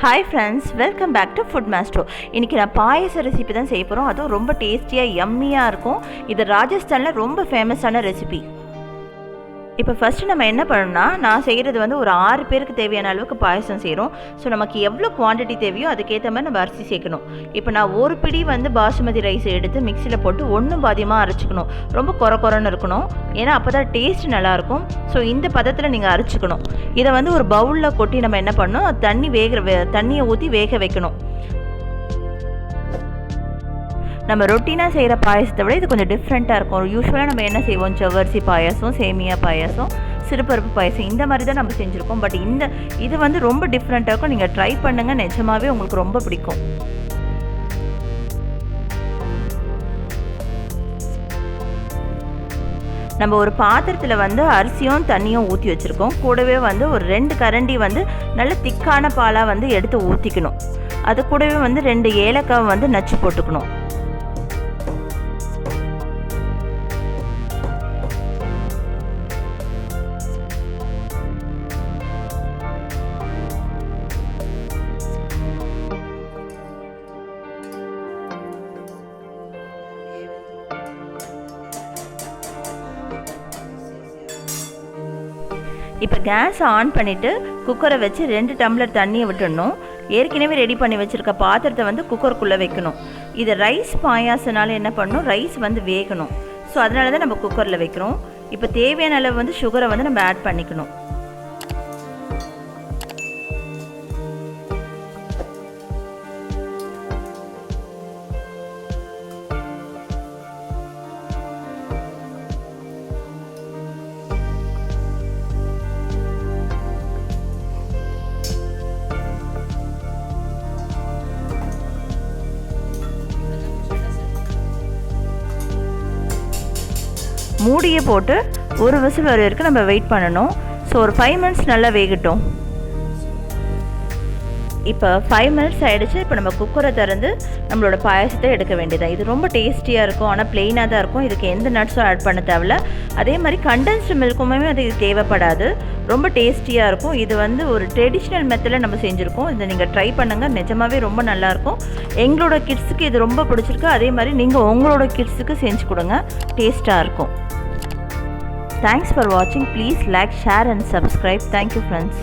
Hi friends, welcome back to Food Master. இன்றைக்கி நான் பாயச recipe தான் செய்ய போகிறோம். அதுவும் ரொம்ப டேஸ்டியாக யம்மியாக இருக்கும். இது ராஜஸ்தானில் ரொம்ப ஃபேமஸான ரெசிபி. இப்போ ஃபஸ்ட்டு நம்ம என்ன பண்ணணும்னா, நான் செய்கிறது வந்து ஒரு 6 பேருக்கு தேவையான அளவுக்கு பாயசம் செய்கிறோம். ஸோ நமக்கு எவ்வளோ குவான்டிட்டி தேவையோ அதுக்கேற்ற மாதிரி நம்ம அரிசி சேர்க்கணும். இப்போ நான் ஒரு பிடி வந்து பாசுமதி ரைஸ் எடுத்து மிக்சியில் போட்டு ஒன்றும் பாதியமாக அரைச்சிக்கணும். ரொம்ப கொரன்னு இருக்கணும், ஏன்னா அப்போ தான் டேஸ்ட் நல்லாயிருக்கும். ஸோ இந்த பதத்தில் நீங்கள் அரைச்சிக்கணும். இதை வந்து ஒரு பவுலில் கொட்டி நம்ம என்ன பண்ணணும், தண்ணியை ஊற்றி வேக வைக்கணும். நம்ம ரொட்டீனாக செய்கிற பாயசத்தை விட இது கொஞ்சம் டிஃப்ரெண்ட்டாக இருக்கும். யூஸ்வலாக நம்ம என்ன செய்வோம், ஜவ்வரிசி பாயசம், சேமியா பாயசம், சிறுபருப்பு பாயசம், இந்த மாதிரி தான் நம்ம செஞ்சுருக்கோம். பட் இது வந்து ரொம்ப டிஃப்ரெண்ட்டாக இருக்கும். நீங்கள் ட்ரை பண்ணுங்கள், நிஜமாகவே உங்களுக்கு ரொம்ப பிடிக்கும். நம்ம ஒரு பாத்திரத்தில் வந்து அரிசியும் தண்ணியும் ஊற்றி வச்சுருக்கோம். கூடவே வந்து ஒரு 2 கரண்டி வந்து நல்ல திக்கான பாலாக வந்து எடுத்து ஊற்றிக்கணும். அது கூடவே வந்து 2 ஏலக்காய் வந்து நச்சு போட்டுக்கணும். இப்போ கேஸ் ஆன் பண்ணிவிட்டு குக்கரை வச்சு 2 டம்ளர் தண்ணியை விட்டுடணும். ஏற்கனவே ரெடி பண்ணி வச்சுருக்க பாத்திரத்தை வந்து குக்கருக்குள்ளே வைக்கணும். இது ரைஸ் பாயாசனால என்ன பண்ணணும், ரைஸ் வந்து வேகணும். ஸோ அதனால தான் நம்ம குக்கரில் வைக்கிறோம். இப்போ தேவையான அளவு வந்து சுகரை வந்து நம்ம ஆட் பண்ணிக்கணும். மூடியை போட்டு ஒரு விசில் வர வரைக்கும் நம்ம வெயிட் பண்ணணும். ஸோ ஒரு 5 மினிட்ஸ் நல்லா வேகட்டும். இப்போ 5 மினிட்ஸ் ஆகிடுச்சு. இப்போ நம்ம குக்கரை திறந்து நம்மளோட பாயசத்தை எடுக்க வேண்டியதான். இது ரொம்ப டேஸ்டியாக இருக்கும், ஆனால் பிளெயினாக தான் இருக்கும். இதுக்கு எந்த நட்ஸும் ஆட் பண்ண தேவையில்ல. அதே மாதிரி கண்டென்ஸ்டு மில்க்குமே அது தேவைப்படாது. ரொம்ப டேஸ்டியாக இருக்கும். இது வந்து ஒரு ட்ரெடிஷ்னல் மெத்தடில் நம்ம செஞ்சுருக்கோம். இதை நீங்கள் ட்ரை பண்ணுங்கள், நிஜமாகவே ரொம்ப நல்லாயிருக்கும். எங்களோட கிட்ஸுக்கு இது ரொம்ப பிடிச்சிருக்கு. அதே மாதிரி நீங்கள் உங்களோட கிட்ஸுக்கு செஞ்சு கொடுங்க, டேஸ்ட்டாக இருக்கும். Thanks for watching. Please like, share and subscribe. Thank you friends.